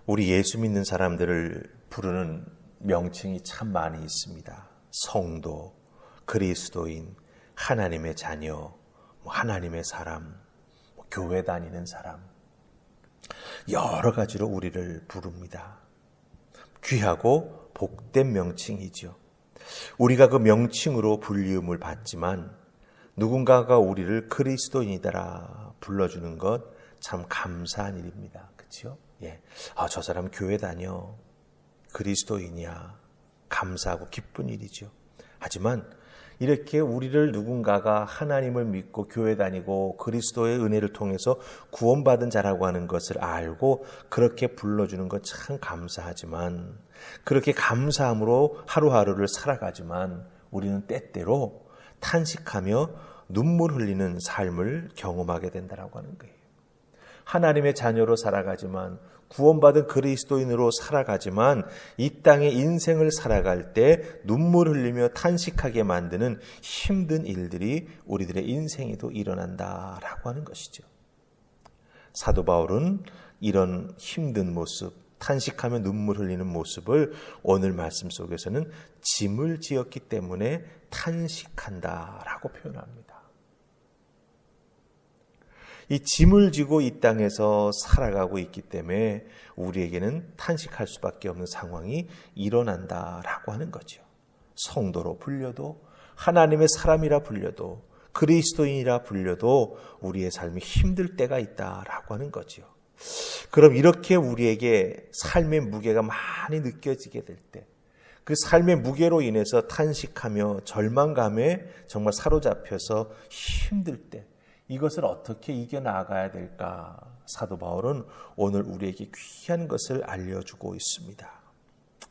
우리 예수 믿는 사람들을 부르는 명칭이 참 많이 있습니다. 성도, 그리스도인, 하나님의 자녀, 하나님의 사람, 교회 다니는 사람, 여러 가지로 우리를 부릅니다. 귀하고 복된 명칭이죠. 우리가 그 명칭으로 불리움을 받지만 누군가가 우리를 그리스도인이다라 불러주는 것 참 감사한 일입니다. 그렇죠? 예. 저 사람 교회 다녀. 그리스도인이야. 감사하고 기쁜 일이죠. 하지만 이렇게 우리를 누군가가 하나님을 믿고 교회 다니고 그리스도의 은혜를 통해서 구원받은 자라고 하는 것을 알고 그렇게 불러주는 것 참 감사하지만, 그렇게 감사함으로 하루하루를 살아가지만 우리는 때때로 탄식하며 눈물 흘리는 삶을 경험하게 된다라고 하는 거예요. 하나님의 자녀로 살아가지만, 구원받은 그리스도인으로 살아가지만 이 땅의 인생을 살아갈 때 눈물 흘리며 탄식하게 만드는 힘든 일들이 우리들의 인생에도 일어난다라고 하는 것이죠. 사도 바울은 이런 힘든 모습, 탄식하며 눈물 흘리는 모습을 오늘 말씀 속에서는 짐을 지었기 때문에 탄식한다라고 표현합니다. 이 짐을 지고 이 땅에서 살아가고 있기 때문에 우리에게는 탄식할 수밖에 없는 상황이 일어난다라고 하는 거죠. 성도로 불려도, 하나님의 사람이라 불려도, 그리스도인이라 불려도 우리의 삶이 힘들 때가 있다라고 하는 거죠. 그럼 이렇게 우리에게 삶의 무게가 많이 느껴지게 될 때, 그 삶의 무게로 인해서 탄식하며 절망감에 정말 사로잡혀서 힘들 때, 이것을 어떻게 이겨나가야 될까? 사도 바울은 오늘 우리에게 귀한 것을 알려주고 있습니다.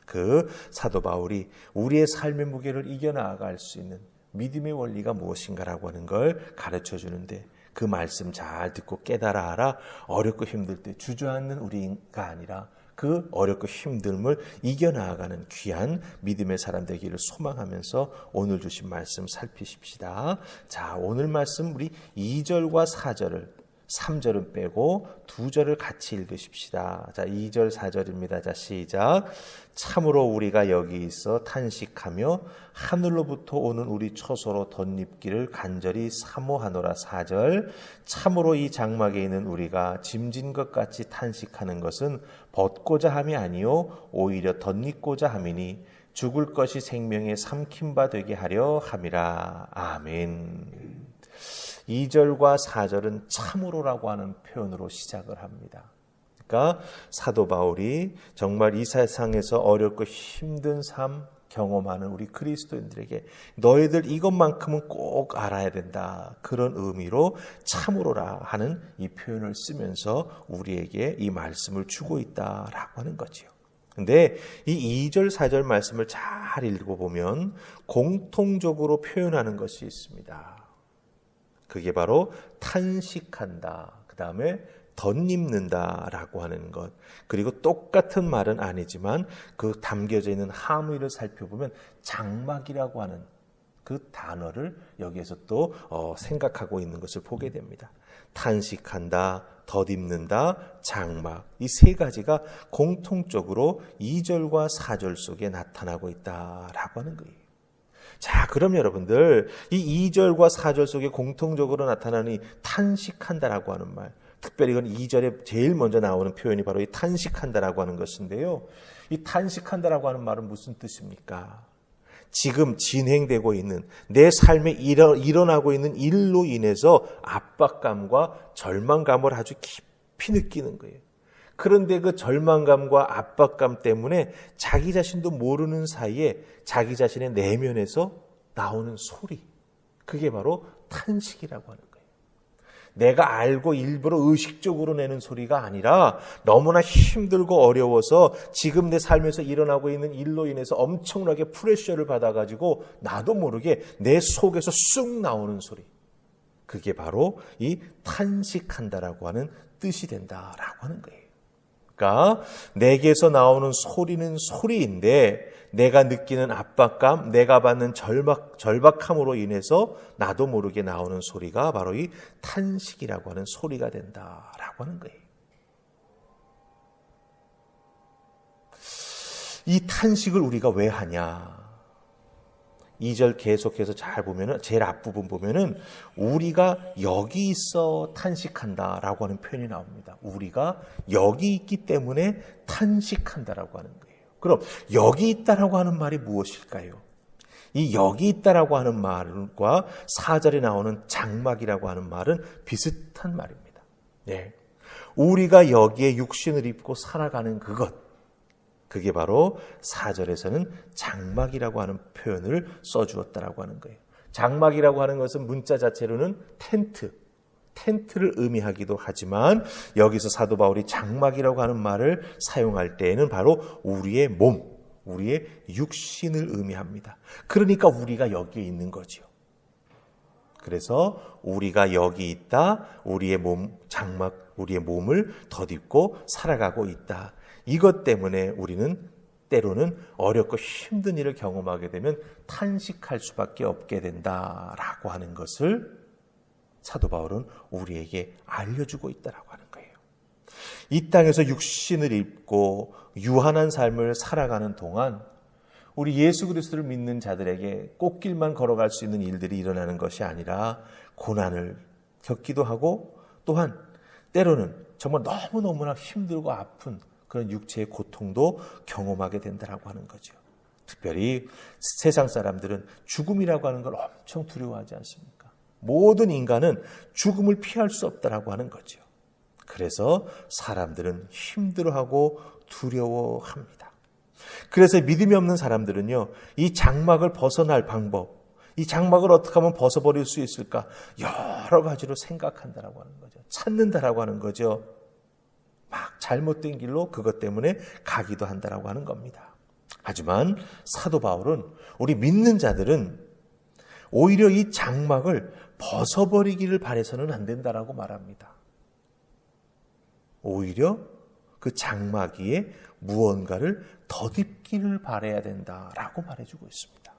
그 사도 바울이 우리의 삶의 무게를 이겨나갈 수 있는 믿음의 원리가 무엇인가라고 하는 걸 가르쳐 주는데, 그 말씀 잘 듣고 깨달아라. 어렵고 힘들 때 주저앉는 우리가 아니라 그 어렵고 힘듦을 이겨나가는 귀한 믿음의 사람 되기를 소망하면서 오늘 주신 말씀 살피십시다. 자, 오늘 말씀 우리 2절과 4절을, 3절은 빼고 2절을 같이 읽으십시다. 자, 2절 4절입니다. 자, 시작. 참으로 우리가 여기 있어 탄식하며 하늘로부터 오는 우리 처소로 덧입기를 간절히 사모하노라. 4절. 참으로 이 장막에 있는 우리가 짐진 것 같이 탄식하는 것은 벗고자 함이 아니요 오히려 덧입고자 함이니 죽을 것이 생명에 삼킨 바 되게 하려 함이라. 아멘. 2절과 4절은 참으로라고 하는 표현으로 시작을 합니다. 그러니까 사도 바울이 정말 이 세상에서 어렵고 힘든 삶 경험하는 우리 그리스도인들에게 너희들 이것만큼은 꼭 알아야 된다, 그런 의미로 참으로라 하는 이 표현을 쓰면서 우리에게 이 말씀을 주고 있다라고 하는 거죠. 근데 이 2절 4절 말씀을 잘 읽어보면 공통적으로 표현하는 것이 있습니다. 그게 바로 탄식한다, 그 다음에 덧입는다라고 하는 것, 그리고 똑같은 말은 아니지만 그 담겨져 있는 함의를 살펴보면 장막이라고 하는 그 단어를 여기에서 또 생각하고 있는 것을 보게 됩니다. 탄식한다, 덧입는다, 장막, 이 세 가지가 공통적으로 2절과 4절 속에 나타나고 있다라고 하는 거예요. 자, 그럼 여러분들 이 2절과 4절 속에 공통적으로 나타나는 이 탄식한다라고 하는 말, 특별히 이건 2절에 제일 먼저 나오는 표현이 바로 이 탄식한다라고 하는 것인데요. 이 탄식한다라고 하는 말은 무슨 뜻입니까? 지금 진행되고 있는 내 삶에 일어나고 있는 일로 인해서 압박감과 절망감을 아주 깊이 느끼는 거예요. 그런데 그 절망감과 압박감 때문에 자기 자신도 모르는 사이에 자기 자신의 내면에서 나오는 소리, 그게 바로 탄식이라고 하는 거예요. 내가 알고 일부러 의식적으로 내는 소리가 아니라 너무나 힘들고 어려워서 지금 내 삶에서 일어나고 있는 일로 인해서 엄청나게 프레셔를 받아가지고 나도 모르게 내 속에서 쑥 나오는 소리, 그게 바로 이 탄식한다라고 하는 뜻이 된다라고 하는 거예요. 그러니까 내게서 나오는 소리는 소리인데 내가 느끼는 압박감, 내가 받는 절박함으로 인해서 나도 모르게 나오는 소리가 바로 이 탄식이라고 하는 소리가 된다라고 하는 거예요. 이 탄식을 우리가 왜 하냐? 2절 계속해서 잘 보면은, 제일 앞부분 보면은, 우리가 여기 있어 탄식한다라고 하는 표현이 나옵니다. 우리가 여기 있기 때문에 탄식한다라고 하는 거예요. 그럼 여기 있다라고 하는 말이 무엇일까요? 이 여기 있다라고 하는 말과 4절에 나오는 장막이라고 하는 말은 비슷한 말입니다. 네. 우리가 여기에 육신을 입고 살아가는 그게 바로 4절에서는 장막이라고 하는 표현을 써주었다라고 하는 거예요. 장막이라고 하는 것은 문자 자체로는 텐트를 의미하기도 하지만 여기서 사도 바울이 장막이라고 하는 말을 사용할 때에는 바로 우리의 몸, 우리의 육신을 의미합니다. 그러니까 우리가 여기에 있는 거지요. 그래서 우리가 여기 있다, 우리의 몸, 장막, 우리의 몸을 덧입고 살아가고 있다. 이것 때문에 우리는 때로는 어렵고 힘든 일을 경험하게 되면 탄식할 수밖에 없게 된다라고 하는 것을 사도 바울은 우리에게 알려주고 있다라고 하는 거예요. 이 땅에서 육신을 입고 유한한 삶을 살아가는 동안 우리 예수 그리스도를 믿는 자들에게 꽃길만 걸어갈 수 있는 일들이 일어나는 것이 아니라 고난을 겪기도 하고 또한 때로는 정말 너무너무나 힘들고 아픈 그런 육체의 고통도 경험하게 된다라고 하는 거죠. 특별히 세상 사람들은 죽음이라고 하는 걸 엄청 두려워하지 않습니까? 모든 인간은 죽음을 피할 수 없다라고 하는 거죠. 그래서 사람들은 힘들어하고 두려워합니다. 그래서 믿음이 없는 사람들은요, 이 장막을 벗어날 방법, 이 장막을 어떻게 하면 벗어버릴 수 있을까? 여러 가지로 생각한다라고 하는 거죠. 찾는다라고 하는 거죠. 막 잘못된 길로 그것 때문에 가기도 한다라고 하는 겁니다. 하지만 사도 바울은 우리 믿는 자들은 오히려 이 장막을 벗어버리기를 바라서는 안 된다라고 말합니다. 오히려 그 장막 위에 무언가를 덧입기를 바라야 된다라고 말해주고 있습니다.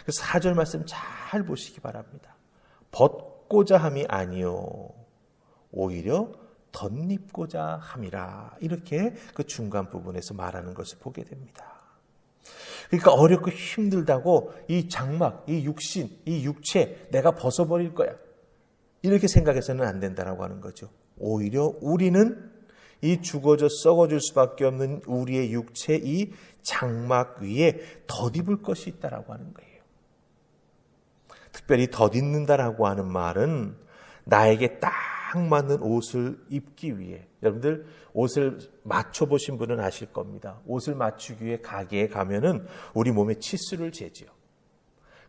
그래서 4절 말씀 잘 보시기 바랍니다. 벗고자 함이 아니요 오히려 덧입고자 함이라, 이렇게 그 중간 부분에서 말하는 것을 보게 됩니다. 그러니까 어렵고 힘들다고 이 장막, 이 육신, 이 육체 내가 벗어버릴 거야, 이렇게 생각해서는 안 된다라고 하는 거죠. 오히려 우리는 이 죽어져 썩어질 수밖에 없는 우리의 육체, 이 장막 위에 덧입을 것이 있다라고 하는 거예요. 특별히 덧입는다라고 하는 말은 나에게 딱 맞는 옷을 입기 위해, 여러분들 옷을 맞춰보신 분은 아실 겁니다. 옷을 맞추기 위해 가게에 가면은 우리 몸에 치수를 재지요.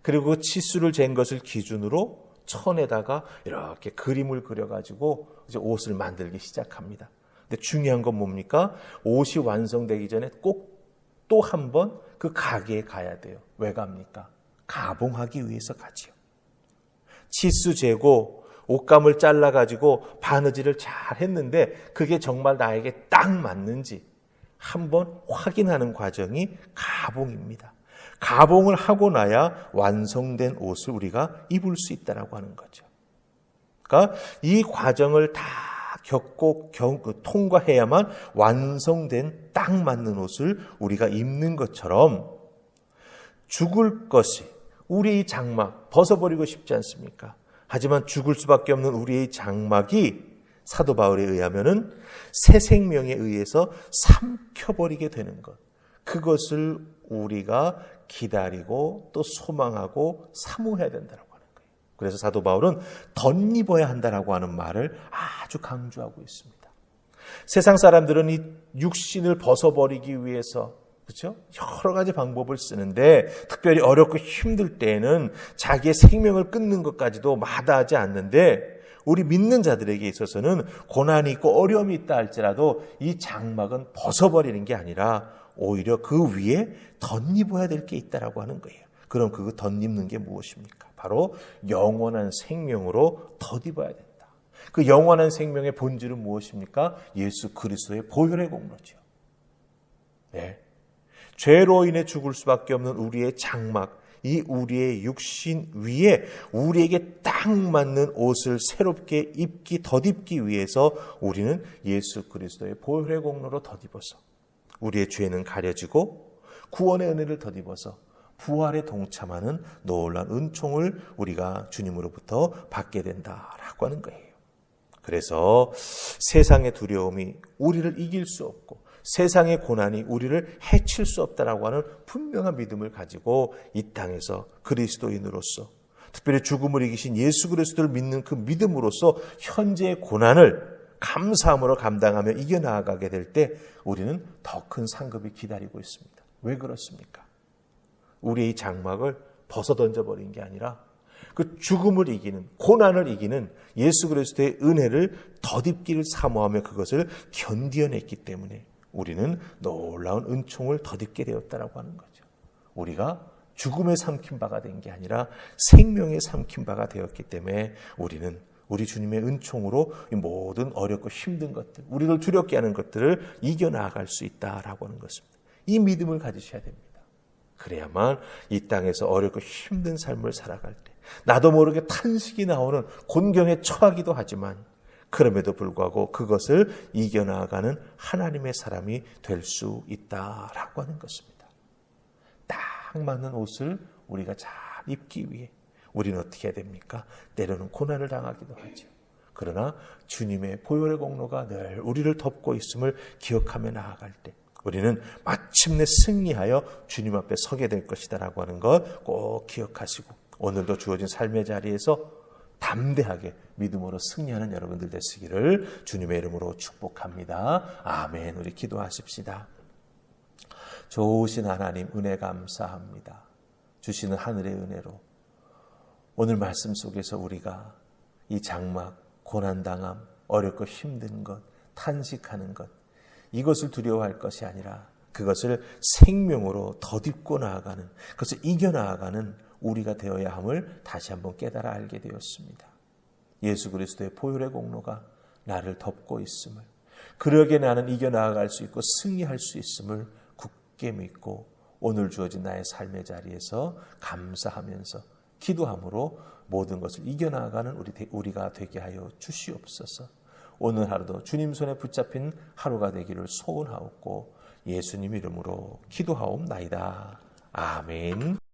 그리고 그 치수를 잰 것을 기준으로 천에다가 이렇게 그림을 그려가지고 이제 옷을 만들기 시작합니다. 근데 중요한 건 뭡니까? 옷이 완성되기 전에 꼭 또 한 번 그 가게에 가야 돼요. 왜 갑니까? 가봉하기 위해서 가지요. 치수 재고 옷감을 잘라가지고 바느질을 잘 했는데 그게 정말 나에게 딱 맞는지 한번 확인하는 과정이 가봉입니다. 가봉을 하고 나야 완성된 옷을 우리가 입을 수 있다라고 하는 거죠. 그러니까 이 과정을 다 겪고 통과해야만 완성된 딱 맞는 옷을 우리가 입는 것처럼 죽을 것이 우리의 장막 벗어버리고 싶지 않습니까? 하지만 죽을 수밖에 없는 우리의 장막이 사도 바울에 의하면은 새 생명에 의해서 삼켜버리게 되는 것, 그것을 우리가 기다리고 또 소망하고 사모해야 된다고 하는 거예요. 그래서 사도 바울은 덧입어야 한다라고 하는 말을 아주 강조하고 있습니다. 세상 사람들은 이 육신을 벗어버리기 위해서 그렇죠? 여러 가지 방법을 쓰는데 특별히 어렵고 힘들 때에는 자기의 생명을 끊는 것까지도 마다하지 않는데 우리 믿는 자들에게 있어서는 고난이 있고 어려움이 있다 할지라도 이 장막은 벗어버리는 게 아니라 오히려 그 위에 덧입어야 될 게 있다라고 하는 거예요. 그럼 그 덧입는 게 무엇입니까? 바로 영원한 생명으로 덧입어야 된다. 그 영원한 생명의 본질은 무엇입니까? 예수 그리스도의 보혈의 공로죠. 네. 죄로 인해 죽을 수밖에 없는 우리의 장막, 이 우리의 육신 위에 우리에게 딱 맞는 옷을 새롭게 입기, 덧입기 위해서 우리는 예수 그리스도의 보혈의 공로로 덧입어서 우리의 죄는 가려지고 구원의 은혜를 덧입어서 부활에 동참하는 놀라운 은총을 우리가 주님으로부터 받게 된다라고 하는 거예요. 그래서 세상의 두려움이 우리를 이길 수 없고 세상의 고난이 우리를 해칠 수 없다라고 하는 분명한 믿음을 가지고 이 땅에서 그리스도인으로서 특별히 죽음을 이기신 예수 그리스도를 믿는 그 믿음으로서 현재의 고난을 감사함으로 감당하며 이겨나가게 될 때 우리는 더 큰 상급이 기다리고 있습니다. 왜 그렇습니까? 우리의 장막을 벗어던져버린 게 아니라 그 죽음을 이기는, 고난을 이기는 예수 그리스도의 은혜를 덧입기를 사모하며 그것을 견디어냈기 때문에 우리는 놀라운 은총을 덧입게 되었다라고 하는 거죠. 우리가 죽음에 삼킨 바가 된 게 아니라 생명에 삼킨 바가 되었기 때문에 우리는 우리 주님의 은총으로 이 모든 어렵고 힘든 것들, 우리를 두렵게 하는 것들을 이겨나갈 수 있다라고 하는 것입니다. 이 믿음을 가지셔야 됩니다. 그래야만 이 땅에서 어렵고 힘든 삶을 살아갈 때 나도 모르게 탄식이 나오는 곤경에 처하기도 하지만 그럼에도 불구하고 그것을 이겨나가는 하나님의 사람이 될 수 있다라고 하는 것입니다. 딱 맞는 옷을 우리가 잘 입기 위해 우리는 어떻게 해야 됩니까? 때로는 고난을 당하기도 하죠. 그러나 주님의 보혈의 공로가 늘 우리를 덮고 있음을 기억하며 나아갈 때 우리는 마침내 승리하여 주님 앞에 서게 될 것이다라고 하는 것 꼭 기억하시고 오늘도 주어진 삶의 자리에서 담대하게 믿음으로 승리하는 여러분들 되시기를 주님의 이름으로 축복합니다. 아멘. 우리 기도하십시다. 좋으신 하나님 은혜 감사합니다. 주시는 하늘의 은혜로 오늘 말씀 속에서 우리가 이 장막, 고난당함, 어렵고 힘든 것, 탄식하는 것 이것을 두려워할 것이 아니라 그것을 생명으로 덧입고 나아가는, 그것을 이겨나아가는 우리가 되어야 함을 다시 한번 깨달아 알게 되었습니다. 예수 그리스도의 보혈의 공로가 나를 덮고 있음을, 그러게 나는 이겨나아갈 수 있고 승리할 수 있음을 굳게 믿고 오늘 주어진 나의 삶의 자리에서 감사하면서 기도함으로 모든 것을 이겨나가는 우리가 되게 하여 주시옵소서. 오늘 하루도 주님 손에 붙잡힌 하루가 되기를 소원하옵고 예수님 이름으로 기도하옵나이다. 아멘.